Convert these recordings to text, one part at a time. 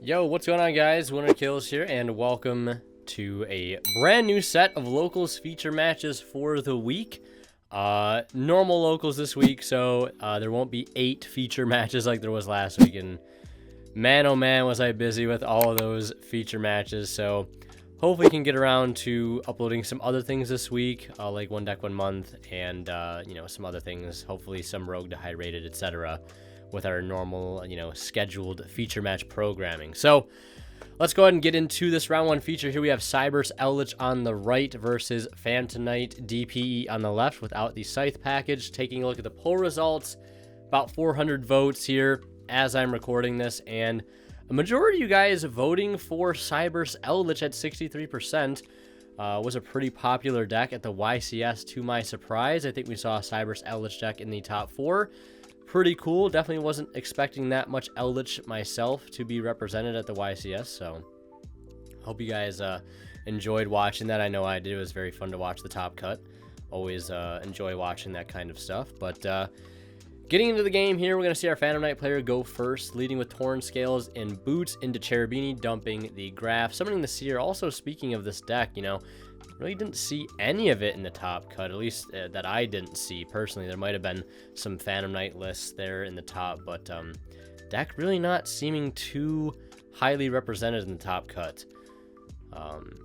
Yo, what's going on, guys? Winner Kills here, and welcome to a brand new set of locals feature matches for the week. Normal locals this week, so there won't be 8 feature matches like there was last week, and man oh man was I busy with all of those feature matches. So hopefully we can get around to uploading some other things this week, like one deck 1 month, and some other things, hopefully some rogue to high rated, etc., with our normal, scheduled feature match programming. So let's go ahead and get into this round 1 feature. Here we have Cyberse Eldlich on the right versus Phantom Knight DPE on the left without the Scythe package. Taking a look at the poll results, about 400 votes here as I'm recording this, and a majority of you guys voting for Cyberse Eldlich at 63%. Was a pretty popular deck at the YCS, to my surprise. I think we saw a Cyberse Eldlich deck in the top 4. Pretty cool. Definitely wasn't expecting that much Eldlich myself to be represented at the YCS, so hope you guys enjoyed watching that. I know I did. It was very fun to watch the top cut. Always enjoy watching that kind of stuff. But getting into the game here, we're going to see our Phantom Knight player go first, leading with Torn Scales and Boots into Cherubini, dumping the Graph, summoning the Seer. Also, speaking of this deck, really didn't see any of it in the top cut, at least that I didn't see personally. There might have been some Phantom Knight lists there in the top, but deck really not seeming too highly represented in the top cut.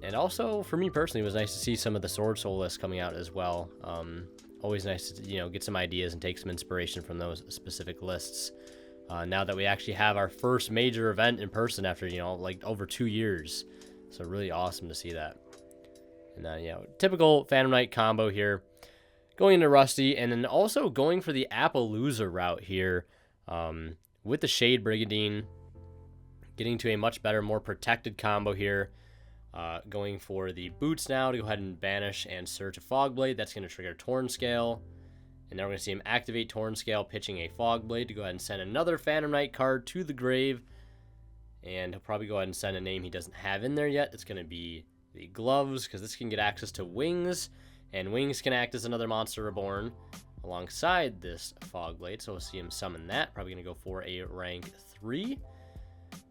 And also, for me personally, it was nice to see some of the Sword Soul lists coming out as well. Always nice to get some ideas and take some inspiration from those specific lists. Now that we actually have our first major event in person after like over 2 years, so really awesome to see that. And typical Phantom Knight combo here, going into Rusty, and then also going for the Appaloosa route here, with the Shade Brigadine, getting to a much better, more protected combo here. Going for the Boots now to go ahead and banish and search a Fogblade. That's going to trigger Torn Scale. And now we're going to see him activate Torn Scale, pitching a Fogblade to go ahead and send another Phantom Knight card to the grave. And he'll probably go ahead and send a name he doesn't have in there yet. It's going to be the Gloves, because this can get access to Wings. And Wings can act as another Monster Reborn alongside this Fogblade. So we'll see him summon that. Probably going to go for a rank 3.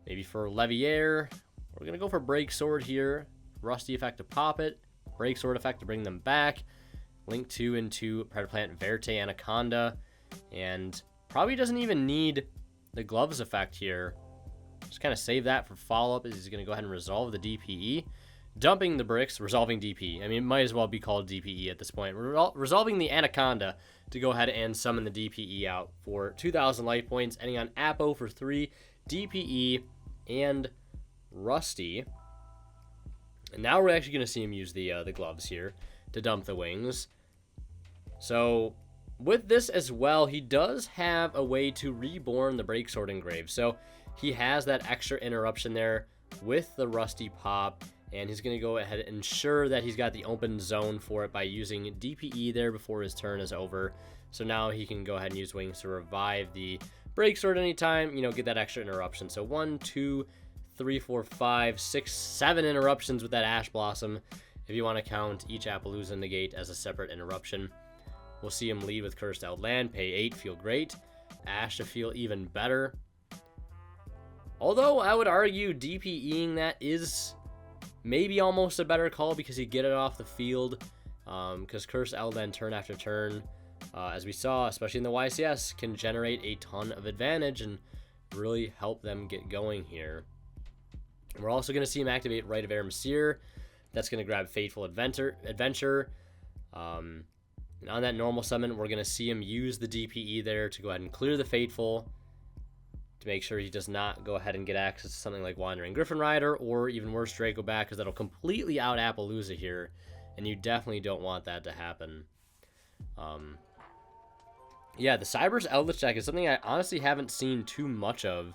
Maybe for Leviair. We're going to go for Break Sword here. Rusty effect to pop it. Break Sword effect to bring them back. Link 2 into Predaplant Verte Anaconda. And probably doesn't even need the Gloves effect here. Just kind of save that for follow-up, as he's going to go ahead and resolve the DPE. Dumping the bricks, resolving DP. I mean, it might as well be called DPE at this point. Resolving the Anaconda to go ahead and summon the DPE out for 2,000 life points, ending on Appo for 3, DPE, and Rusty. And now we're actually going to see him use the Gloves here to dump the Wings. So with this as well, he does have a way to reborn the Breaksword Engrave. So he has that extra interruption there with the Rusty pop. And he's going to go ahead and ensure that he's got the open zone for it by using DPE there before his turn is over. So now he can go ahead and use Wings to revive the Breaksword anytime, get that extra interruption. So 1, 2, 3, 4, 5, 6, 7 interruptions with that Ash Blossom, if you want to count each Appaloosa negate as a separate interruption. We'll see him lead with Cursed Outland, pay 8, feel great. Ash to feel even better. Although I would argue DPEing that is maybe almost a better call, because you get it off the field, because Cursed Outland turn after turn, as we saw, especially in the YCS, can generate a ton of advantage and really help them get going here. And we're also going to see him activate Rite of Aram Seer. That's going to grab Fateful Adventure. And on that normal summon, we're going to see him use the DPE there to go ahead and clear the Fateful, to make sure he does not go ahead and get access to something like Wandering Griffin Rider, or even worse, Draco back, because that'll completely out Appaloosa here, and you definitely don't want that to happen. Yeah, the Cyberse Eldlich deck is something I honestly haven't seen too much of.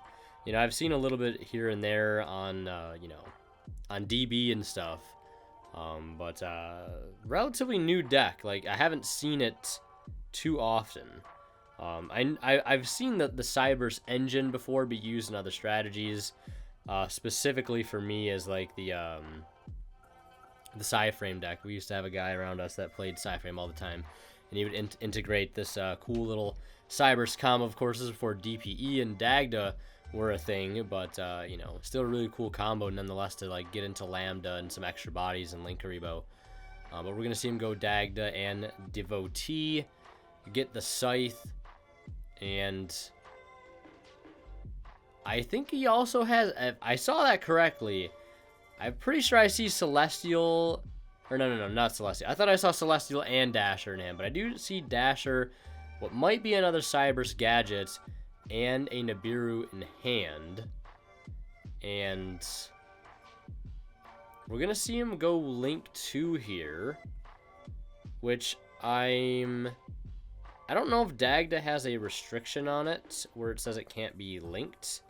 I've seen a little bit here and there on, on DB and stuff, but relatively new deck. Like, I haven't seen it too often. I've seen the Cyberse engine before be used in other strategies, specifically for me as like the Psyframe deck. We used to have a guy around us that played Psyframe all the time, and he would integrate this cool little Cyberse combo. Of course, this is before DPE and Dagda were a thing, but you know, still a really cool combo nonetheless to like get into Lambda and some extra bodies and Linkuriboh. But we're gonna see him go Dagda and Devotee, get the Scythe, and I think he also has, if I saw that correctly, I'm pretty sure I see Celestial, or no, not Celestial. I thought I saw Celestial and Dasher in him, but I do see Dasher, what might be another Cyberse gadget, and a Nibiru in hand. And we're gonna see him go Link 2 here, which I don't know if Dagda has a restriction on it where it says it can't be linked.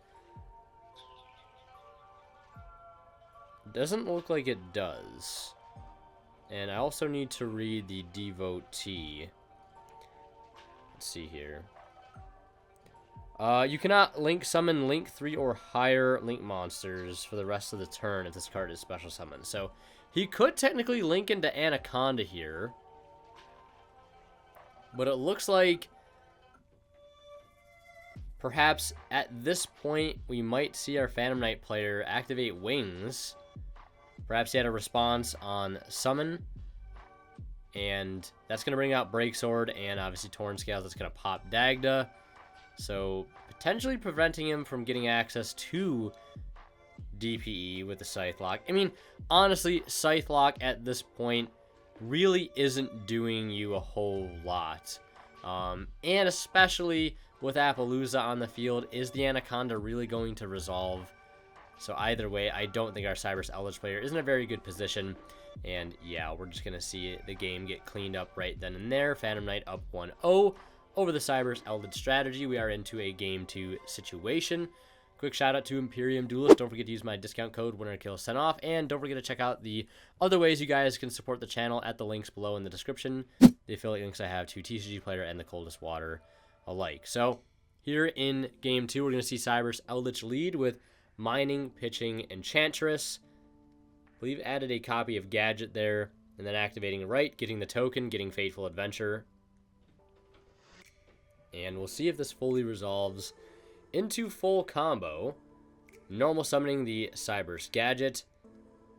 Doesn't look like it does. And I also need to read the Devotee. Let's see here. You cannot summon Link 3 or higher Link monsters for the rest of the turn if this card is special summoned. So he could technically link into Anaconda here. But it looks like perhaps at this point we might see our Phantom Knight player activate Wings. Perhaps he had a response on Summon. And that's going to bring out Breaksword and obviously Torn Scales. That's going to pop Dagda. So potentially preventing him from getting access to DPE with the Scythe Lock. I mean, honestly, Scythe Lock at this point really isn't doing you a whole lot. And especially with Appaloosa on the field, is the Anaconda really going to resolve? So either way, I don't think our Cyberse Eldlich player is in a very good position. And yeah, we're just going to see the game get cleaned up right then and there. Phantom Knight up 1-0 over the Cyberse Eldlich strategy. We are into a Game 2 situation. Quick shout out to Imperium Duelist. Don't forget to use my discount code WinnerKill10 off. And don't forget to check out the other ways you guys can support the channel at the links below in the description. The affiliate links I have to TCG Player and the Coldest Water alike. So here in Game 2, we're going to see Cyberse Eldlich lead with Mining, Pitching, Enchantress. I believe added a copy of Gadget there. And then activating right, getting the token, getting Fateful Adventure. And we'll see if this fully resolves into full combo. Normal summoning the Cyberse Gadget.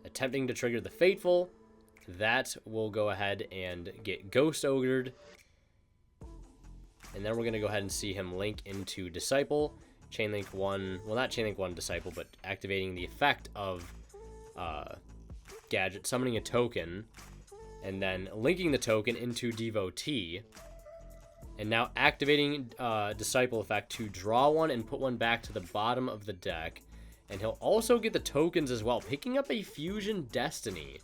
Attempting to trigger the Fateful. That will go ahead and get Ghost Ogred. And then we're going to go ahead and see him link into Disciple. Chainlink 1, well, not Chainlink 1 Disciple, but activating the effect of Gadget, summoning a token, and then linking the token into Devotee. And now activating Disciple effect to draw one and put one back to the bottom of the deck. And he'll also get the tokens as well, picking up a Fusion Destiny.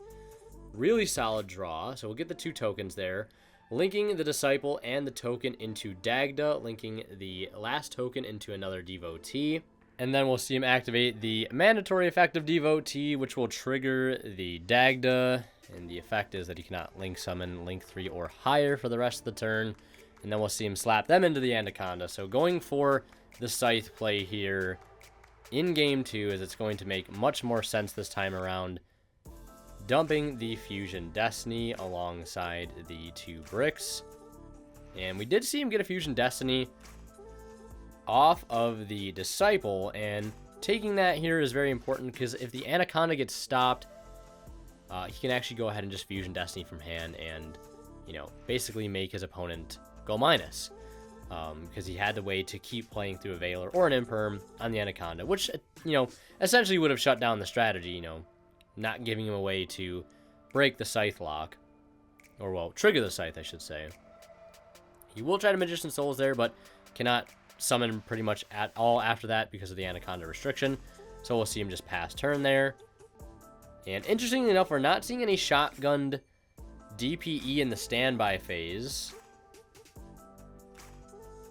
Really solid draw, so we'll get the 2 tokens there. Linking the Disciple and the token into Dagda, linking the last token into another Devotee. And then we'll see him activate the mandatory effect of Devotee, which will trigger the Dagda. And the effect is that he cannot link summon Link 3 or higher for the rest of the turn. And then we'll see him slap them into the Anaconda. So going for the Scythe play here in Game 2, as it's going to make much more sense this time around. Dumping the Fusion Destiny alongside the 2 bricks. And we did see him get a Fusion Destiny off of the Disciple, and taking that here is very important because if the Anaconda gets stopped, he can actually go ahead and just Fusion Destiny from hand and, you know, basically make his opponent go minus. Because he had the way to keep playing through a Veiler or an Imperm on the Anaconda, which, you know, essentially would have shut down the strategy, you know, not giving him a way to break the Scythe Lock. Or, well, trigger the Scythe, I should say. He will try to Magician Souls there, but cannot summon pretty much at all after that because of the Anaconda restriction. So we'll see him just pass turn there. And interestingly enough, we're not seeing any shotgunned DPE in the standby phase.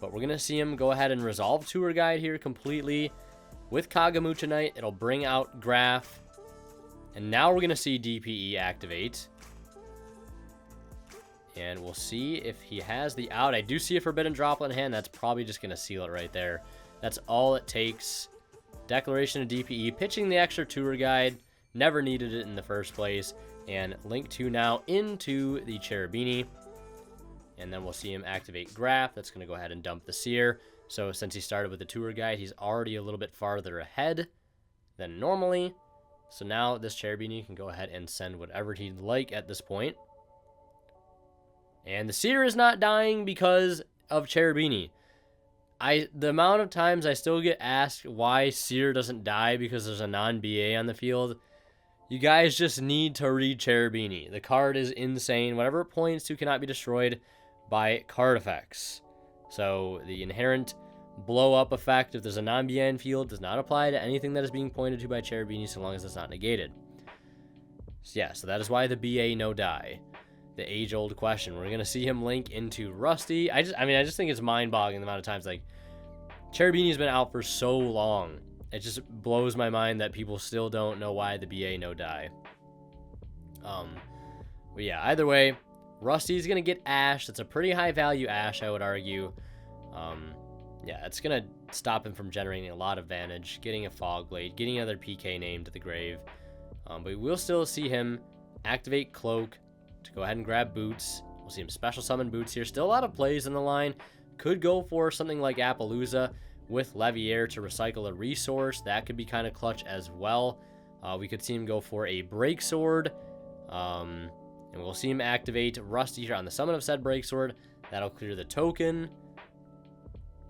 But we're going to see him go ahead and resolve Tour Guide here completely with Kagamucha Knight. It'll bring out Graph. And now we're going to see DPE activate. And we'll see if he has the out. I do see a Forbidden Droplet in hand. That's probably just going to seal it right there. That's all it takes. Declaration of DPE. Pitching the extra Tour Guide. Never needed it in the first place. And Link 2 now into the Cherubini. And then we'll see him activate Graph. That's going to go ahead and dump the Seer. So since he started with the tour guide, he's already a little bit farther ahead than normally. So now this Cherubini can go ahead and send whatever he'd like at this point. And the Seer is not dying because of Cherubini. The amount of times I still get asked why Seer doesn't die because there's a non-BA on the field. You guys just need to read Cherubini. The card is insane. Whatever it points to cannot be destroyed by card effects. So the inherent blow up effect, if there's a non-BA in field, does not apply to anything that is being pointed to by Cherubini so long as it's not negated. So yeah, so that is why the BA no die. The age-old question. We're gonna see him link into Rusty. I just think it's mind-boggling the amount of times like Cherubini's been out for so long. It just blows my mind that people still don't know why the BA no die. But yeah, either way, Rusty's gonna get Ash. That's a pretty high value Ash, I would argue. Yeah, it's gonna stop him from generating a lot of advantage, getting a Fog Blade, getting another PK name to the grave. But we will still see him activate Cloak to go ahead and grab Boots. We'll see him special summon Boots here. Still a lot of plays in the line. Could go for something like Appaloosa with Leviair to recycle a resource. That could be kind of clutch as well. We could see him go for a Break Sword. And we'll see him activate Rusty here on the summon of said Break Sword. That'll clear the token.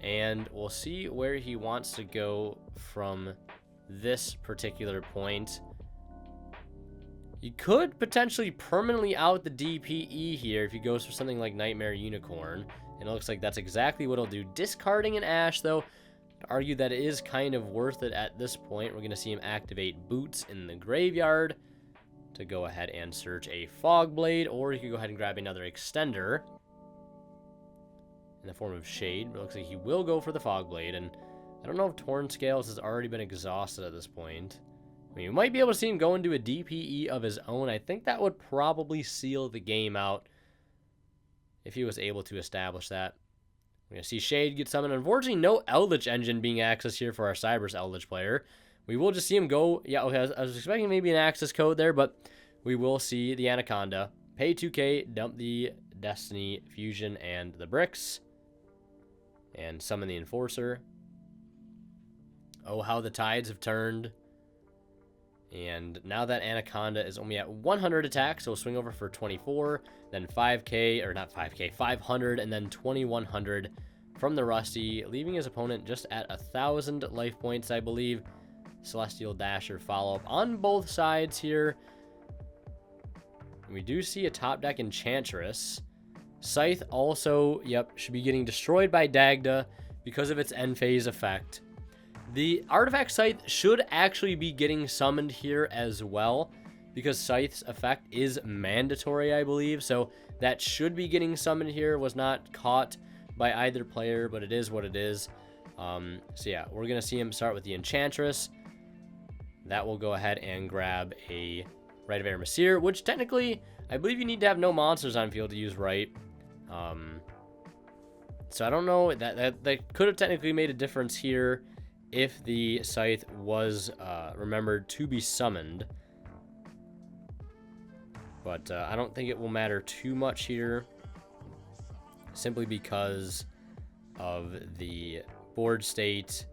And we'll see where he wants to go from this particular point. You could potentially permanently out the DPE here if he goes for something like Nightmare Unicorn. And it looks like that's exactly what he'll do. Discarding an Ash, though, to argue that it is kind of worth it at this point. We're going to see him activate Boots in the graveyard to go ahead and search a Fog Blade. Or he could go ahead and grab another Extender in the form of Shade. But it looks like he will go for the Fog Blade. And I don't know if Torn Scales has already been exhausted at this point. I mean, you might be able to see him go into a DPE of his own. I think that would probably seal the game out if he was able to establish that. We're going to see Shade get summoned. Unfortunately, no Eldlich engine being accessed here for our Cyberse Eldlich player. We will just see him go. Yeah, okay, I was expecting maybe an access code there, but we will see the Anaconda. Pay 2k, dump the Destiny Fusion and the bricks. And summon the Enforcer. Oh, how the tides have turned. And now that Anaconda is only at 100 attack, so we'll swing over for 24, then 5k, or not 5k, 500, and then 2100 from the Rusty, leaving his opponent just at 1,000 life points, I believe. Celestial Dasher follow-up on both sides here. We do see a top deck Enchantress. Scythe also, should be getting destroyed by Dagda because of its end phase effect. The Artifact Scythe should actually be getting summoned here as well, because Scythe's effect is mandatory, I believe. So that should be getting summoned here. Was not caught by either player, but it is what it is. So yeah, we're going to see him start with the Enchantress. That will go ahead and grab a Rite of Aramesir, which technically, I believe you need to have no monsters on field to use Rite. So I don't know, that could have technically made a difference here if the Scythe was remembered to be summoned. But I don't think it will matter too much here, simply because of the board state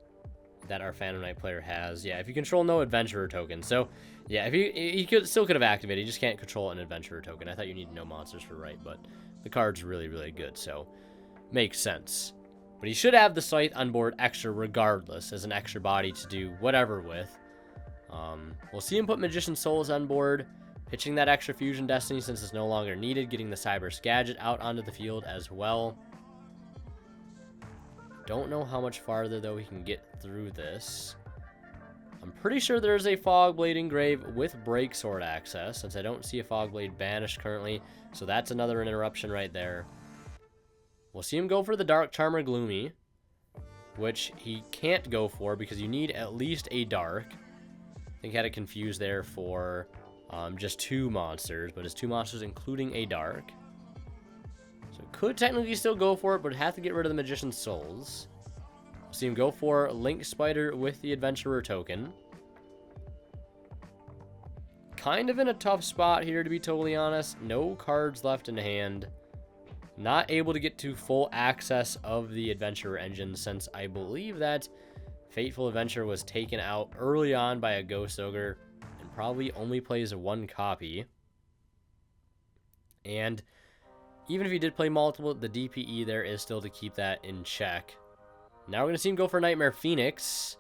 that our Phantom Knight player has. Yeah, if you control no Adventurer token. So, yeah, if he still could have activated. You just can't control an Adventurer token. I thought you needed no monsters for Right, but the card's really, really good, so makes sense. But he should have the Scythe on board extra regardless, as an extra body to do whatever with. We'll see him put Magician Souls on board, pitching that extra Fusion Destiny since it's no longer needed, getting the Cyberse Gadget out onto the field as well. Don't know how much farther, though, he can get through this. I'm pretty sure there's a Fog Blade Engrave with Break Sword access, since I don't see a Fog Blade banished currently, so that's another interruption right there. We'll see him go for the Dark Charmer Gloomy, which he can't go for because you need at least a Dark. I think I had it confused there for just 2 monsters, but it's 2 monsters including a Dark. So could technically still go for it, but have to get rid of the Magician's Souls. We'll see him go for Link Spider with the Adventurer token. Kind of in a tough spot here, to be totally honest. No cards left in hand. Not able to get to full access of the Adventurer engine since I believe that Fateful Adventure was taken out early on by a Ghost Ogre and probably only plays one copy. And even if he did play multiple, the DPE there is still to keep that in check. Now we're going to see him go for Nightmare Phoenix.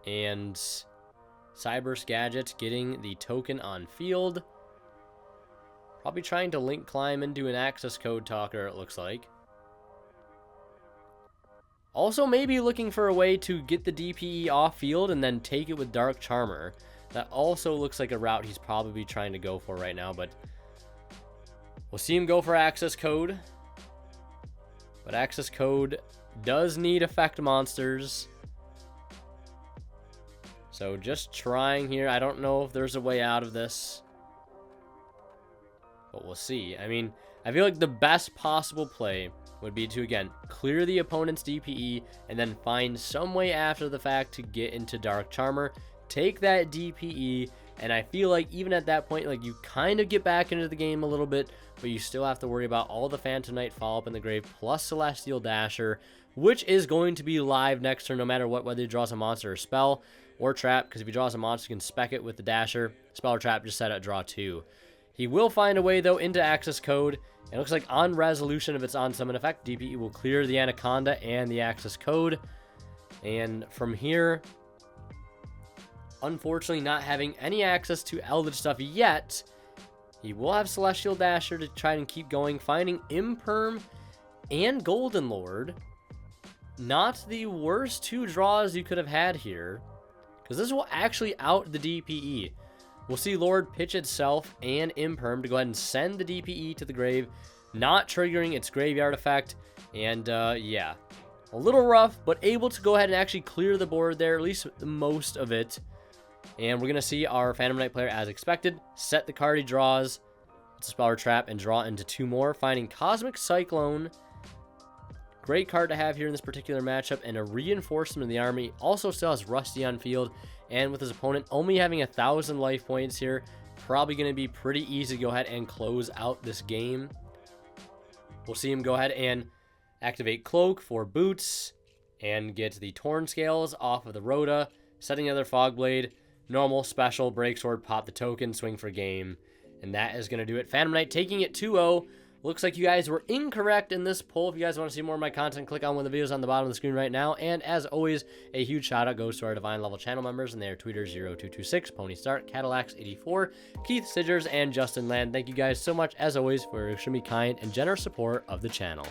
And Cyberse Gadget getting the token on field. Probably trying to link climb into an access code talker, it looks like. Also maybe looking for a way to get the DPE off field and then take it with Dark Charmer. That also looks like a route he's probably trying to go for right now, but we'll see him go for access code. But access code does need effect monsters. So just trying here. I don't know if there's a way out of this, but we'll see. I mean, I feel like the best possible play would be to, again, clear the opponent's DPE and then find some way after the fact to get into Dark Charmer, take that DPE, and I feel like even at that point, like, you kind of get back into the game a little bit, but you still have to worry about all the Phantom Knight follow-up in the grave, plus Celestial Dasher, which is going to be live next turn no matter what, whether he draws a monster or spell or trap, because if he draws a monster, you can spec it with the Dasher. Spell or trap, just set it, draw 2. He will find a way, though, into access code. It looks like on resolution, if it's on summon effect, DPE will clear the Anaconda and the access code. And from here, unfortunately not having any access to Eldlich stuff yet, he will have Celestial Dasher to try and keep going, finding Imperm and Golden Lord. Not the worst 2 draws you could have had here, because this will actually out the DPE. We'll see Lord pitch itself and Imperm to go ahead and send the DPE to the grave, not triggering its graveyard effect. And yeah, a little rough, but able to go ahead and actually clear the board there, at least most of it. And we're going to see our Phantom Knight player, as expected, set the card he draws. It's a spell or trap and draw into 2 more, finding Cosmic Cyclone. Great card to have here in this particular matchup, and a reinforcement of the army. Also still has Rusty on field, and with his opponent only having 1,000 life points here, probably going to be pretty easy to go ahead and close out this game. We'll see him go ahead and activate Cloak for boots and get the Torn Scales off of the Rhoda, setting another Fog Blade, normal, special, break sword, pop the token, swing for game, and that is going to do it. Phantom Knight taking it 2-0. Looks like you guys were incorrect in this poll. If you guys want to see more of my content, click on one of the videos on the bottom of the screen right now. And as always, a huge shout out goes to our Divine Level channel members, and they are Tweeter0226, Pony Start, Cadillacs84, Keith Sidgers, and Justin Land. Thank you guys so much, as always, for your extremely kind and generous support of the channel.